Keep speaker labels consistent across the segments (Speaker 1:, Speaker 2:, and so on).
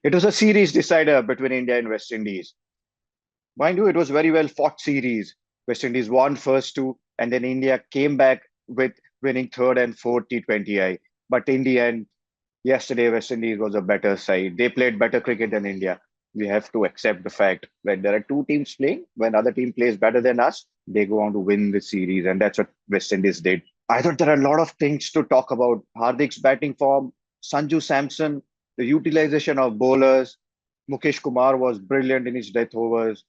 Speaker 1: It was a series decider between India and West Indies. Mind you, it was very well fought series. West Indies won first two, and then India came back with winning third and fourth T20I. But in the end, yesterday West Indies was a better side. They played better cricket than India. We have to accept the fact when there are two teams playing, when other team plays better than us, they go on to win the series, and that's what West Indies did. I thought there are a lot of things to talk about. Hardik's batting form, Sanju Samson, the utilization of bowlers. Mukesh Kumar was brilliant in his death overs.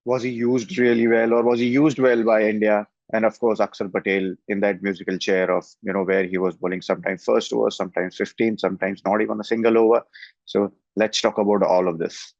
Speaker 1: Was he used really well, or was he used well by India? And of course, Akshar Patel in that musical chair of, where he was bowling sometimes first over, sometimes 15, sometimes not even a single over. So let's talk about all of this.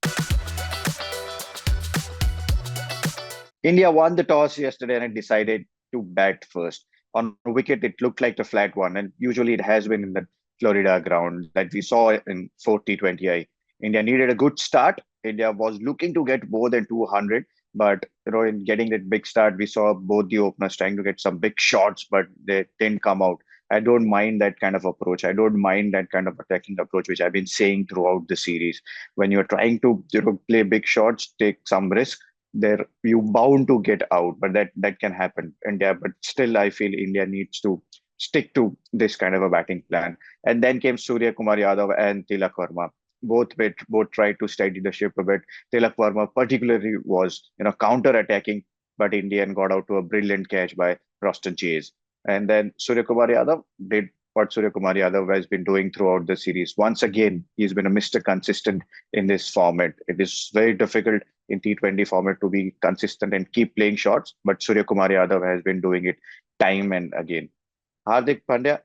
Speaker 1: India won the toss yesterday and it decided to bat first. On a wicket, it looked like a flat one, and usually it has been in the Florida ground that we saw in 40-20I. India needed a good start. India was looking to get more than 200, but in getting that big start, we saw both the openers trying to get some big shots, but they didn't come out. I don't mind that kind of approach. I don't mind that kind of attacking approach, which I've been saying throughout the series. When you're trying to play big shots, take some risk, there you bound to get out, but that can happen. India, but still, I feel India needs to stick to this kind of a batting plan. And then came Surya Kumar Yadav and Tilak Verma. Both tried to steady the ship a bit. Tilak Verma particularly was counter attacking, but Indian got out to a brilliant catch by Roston Chase. And then Surya Kumar Yadav did what Surya Kumar Yadav has been doing throughout the series. Once again, he's been a Mr. Consistent in this format. It is very difficult in T20 format to be consistent and keep playing shots, but Surya Kumar Yadav has been doing it time and again. Hardik Pandya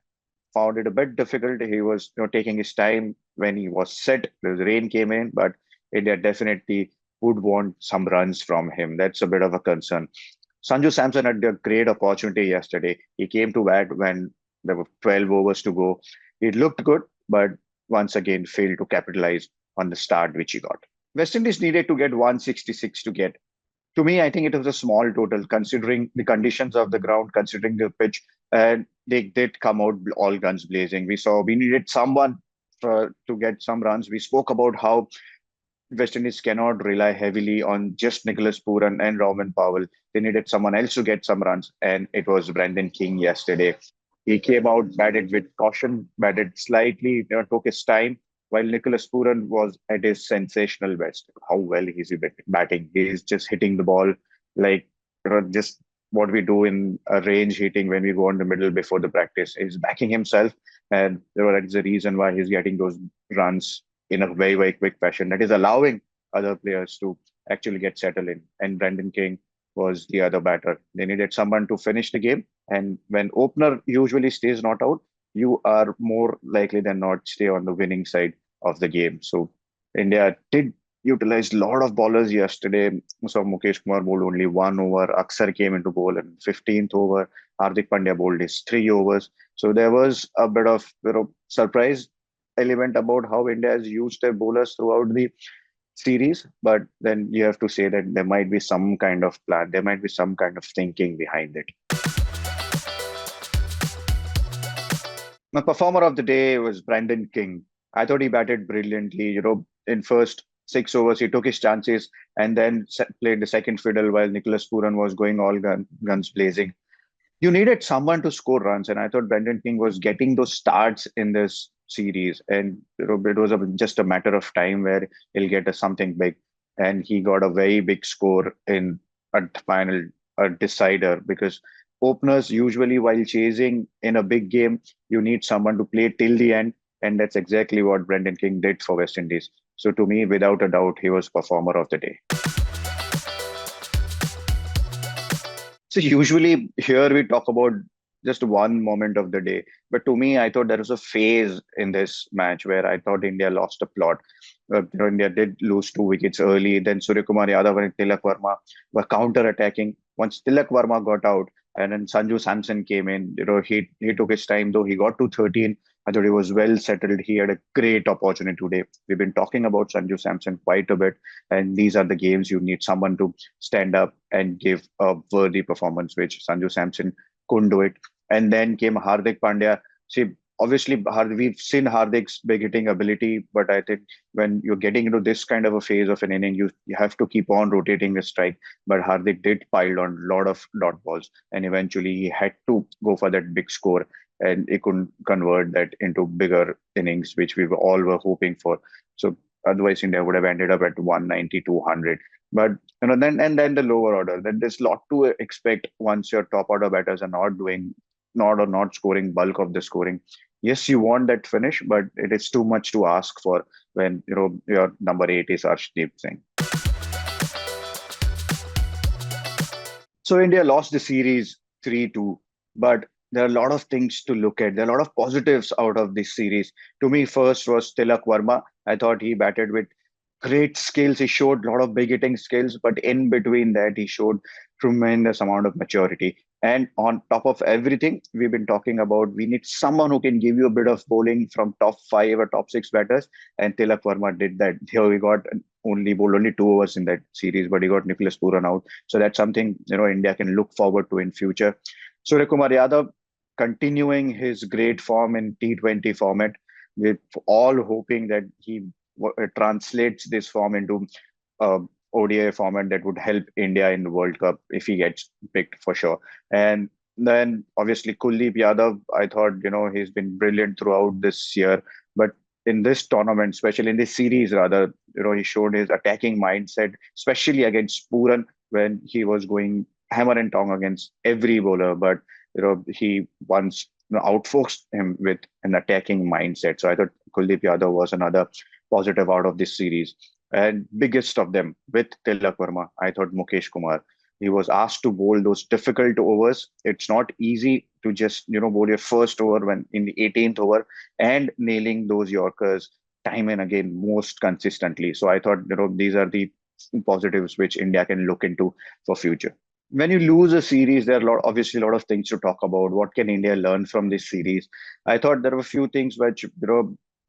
Speaker 1: found it a bit difficult. He was taking his time when he was set. The rain came in, but India definitely would want some runs from him. That's a bit of a concern. Sanju Samson had a great opportunity yesterday. He came to bat when there were 12 overs to go. It looked good, but once again failed to capitalize on the start which he got. West Indies needed to get 166 to get. To me, I think it was a small total considering the conditions of the ground, considering the pitch, and they did come out all guns blazing. We needed someone to get some runs. We spoke about how West Indies cannot rely heavily on just Nicholas Pooran and Roman Powell. They needed someone else to get some runs, and it was Brendan King yesterday. He came out, batted with caution, batted slightly, took his time, while Nicholas Pooran was at his sensational best. How well he's batting. He's just hitting the ball like just what we do in a range hitting when we go in the middle before the practice. He's backing himself, and that is the reason why he's getting those runs in a very, very quick fashion. That is allowing other players to actually get settled in. And Brendan King was the other batter. They needed someone to finish the game. And when opener usually stays not out, you are more likely than not stay on the winning side of the game. So India did utilize a lot of bowlers yesterday. So Mukesh Kumar bowled only 1 over. Akshar came into bowl in 15th over. Hardik Pandya bowled his 3 overs. So there was a bit of surprise element about how India has used their bowlers throughout the series. But then you have to say that there might be some kind of plan. There might be some kind of thinking behind it. My performer of the day was Brandon King. I thought he batted brilliantly. In first 6 overs, he took his chances and then played the second fiddle while Nicholas Pooran was going all guns blazing. You needed someone to score runs, and I thought Brandon King was getting those starts in this series, and it was just a matter of time where he'll get something big, and he got a very big score in a final a decider because openers usually while chasing in a big game, you need someone to play till the end, and that's exactly what Brendan King did for West Indies. So to me, without a doubt, he was performer of the day. So usually here we talk about just one moment of the day. But to me, I thought there was a phase in this match where I thought India lost a plot. India did lose 2 wickets early. Then Suryakumar Yadav and Tilak Verma were counter-attacking. Once Tilak Verma got out, and then Sanju Samson came in, he took his time, though he got to 13. I thought he was well settled. He had a great opportunity today. We've been talking about Sanju Samson quite a bit, and these are the games you need someone to stand up and give a worthy performance, which Sanju Samson couldn't do it. And then came Hardik Pandya. See, obviously we've seen Hardik's big hitting ability, but I think when you're getting into this kind of a phase of an inning, you have to keep on rotating the strike. But Hardik did pile on a lot of dot balls, and eventually he had to go for that big score, and he couldn't convert that into bigger innings, which we all were hoping for. So otherwise, India would have ended up at 190, 200. But then the lower order. Then there's a lot to expect once your top order batters are not scoring bulk of the scoring. Yes, you want that finish, but it is too much to ask for when your number 8 is Arshdeep Singh. So India lost the series 3-2, but there are a lot of things to look at. There are a lot of positives out of this series. To me, first was Tilak Verma. I thought he batted with great skills. He showed a lot of big hitting skills, but in between that, he showed tremendous amount of maturity. And on top of everything, we've been talking about we need someone who can give you a bit of bowling from top 5 or top 6 batters. And Tilak Verma did that. Here we got only 2 overs in that series, but he got Nicholas Puran out. So that's something India can look forward to in future. Surya Kumar Yadav continuing his great form in T20 format, with all hoping that he translates this form into ODI format that would help India in the World Cup if he gets picked for sure. And then obviously Kuldeep Yadav, I thought he's been brilliant throughout this year, but in this tournament, especially in this series rather, he showed his attacking mindset, especially against Puran when he was going hammer and tong against every bowler. But he once outfoxed him with an attacking mindset. So I thought Kuldeep Yadav was another positive out of this series. And biggest of them with Tilak Verma, I thought Mukesh Kumar. He was asked to bowl those difficult overs. It's not easy to just bowl your first over when in the 18th over and nailing those Yorkers time and again most consistently. So I thought these are the positives which India can look into for future. When you lose a series, there are obviously a lot of things to talk about. What can India learn from this series? I thought there were a few things which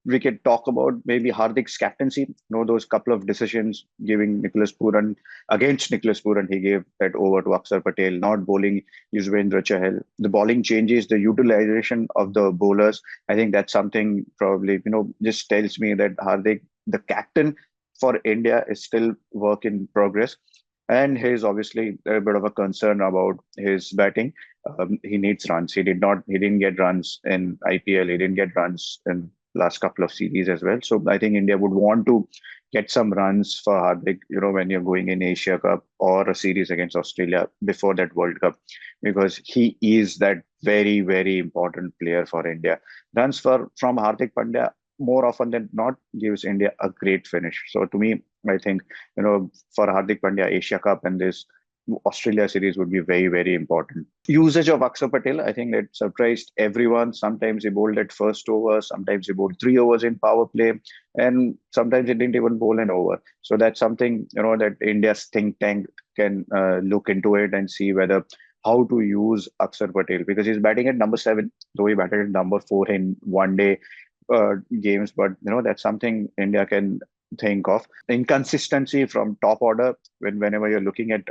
Speaker 1: we could talk about. Maybe Hardik's captaincy. Those couple of decisions giving Nicholas Puran against Nicholas Puran, he gave that over to Akshar Patel, not bowling Yuzvendra Chahal. The bowling changes, the utilization of the bowlers. I think that's something probably just tells me that Hardik, the captain for India, is still work in progress. And he's obviously a bit of a concern about his batting. He needs runs. He didn't get runs in IPL. He didn't get runs in last couple of series as well. So I think India would want to get some runs for Hardik, when you're going in Asia Cup or a series against Australia before that World Cup, because he is that very, very important player for India. Runs from Hardik Pandya more often than not gives India a great finish. So to me, I think, for Hardik Pandya, Asia Cup and this Australia series would be very, very important. Usage of Akshar Patel, I think that surprised everyone. Sometimes he bowled at first over, sometimes he bowled 3 overs in power play, and sometimes he didn't even bowl an over. So that's something, that India's think tank can look into it and see how to use Akshar Patel, because he's batting at number 7, though he batted at number 4 in one day games. But, that's something India can think of. Inconsistency from top order, whenever you're looking at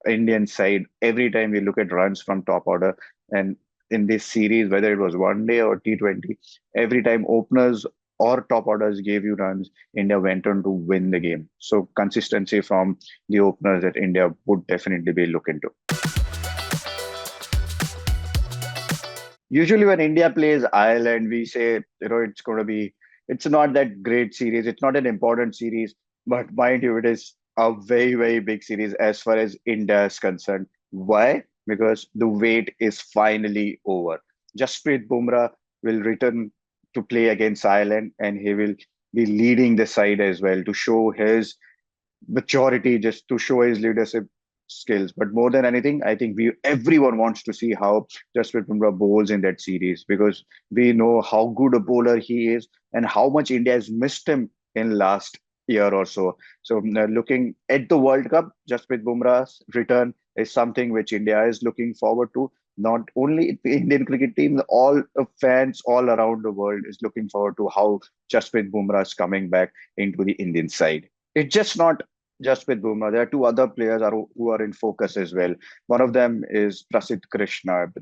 Speaker 1: Indian side, every time we look at runs from top order, and in this series, whether it was one day or T20, every time openers or top orders gave you runs, India went on to win the game. So consistency from the openers that India would definitely be looking to. Usually when India plays Ireland, we say, it's not that great series. It's not an important series, but mind you, it is a very, very big series as far as India is concerned. Why? Because the wait is finally over. Jasprit Bumrah will return to play against Ireland, and he will be leading the side as well to show his maturity, just to show his leadership skills. But more than anything, I think everyone wants to see how Jasprit Bumrah bowls in that series, because we know how good a bowler he is and how much India has missed him in last year or so. So looking at the World Cup, Jasprit Bumrah's return is something which India is looking forward to. Not only the Indian cricket team, all fans all around the world is looking forward to how Jasprit Bumrah is coming back into the Indian side. It's just not Jasprit Bumrah. There are two other players who are in focus as well. One of them is Prasidh Krishna.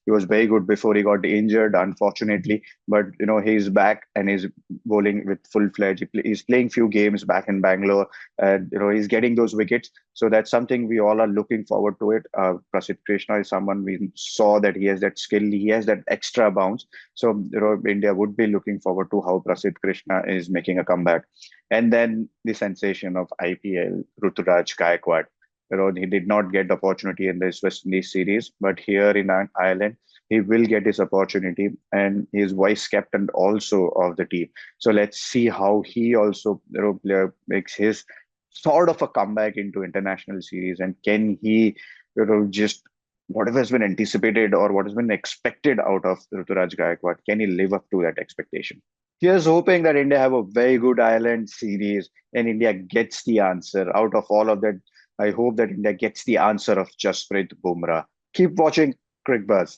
Speaker 1: He was very good before he got injured, unfortunately. But he's back and he's bowling with full fledged. He's playing few games back in Bangalore, and he's getting those wickets. So that's something we all are looking forward to it. Prasidh Krishna is someone we saw that he has that skill, he has that extra bounce. So India would be looking forward to how Prasidh Krishna is making a comeback. And then the sensation of IPL, Ruturaj Gaikwad. He did not get the opportunity in this West Indies series, but here in Ireland, he will get his opportunity, and he is vice captain also of the team. So let's see how he also makes his sort of a comeback into international series, and can he just whatever has been anticipated or what has been expected out of Ruturaj Gaikwad, can he live up to that expectation? Here's hoping that India have a very good Ireland series and India gets the answer. Out of all of that, I hope that India gets the answer of Jasprit Bumrah. Keep watching Cricbuzz.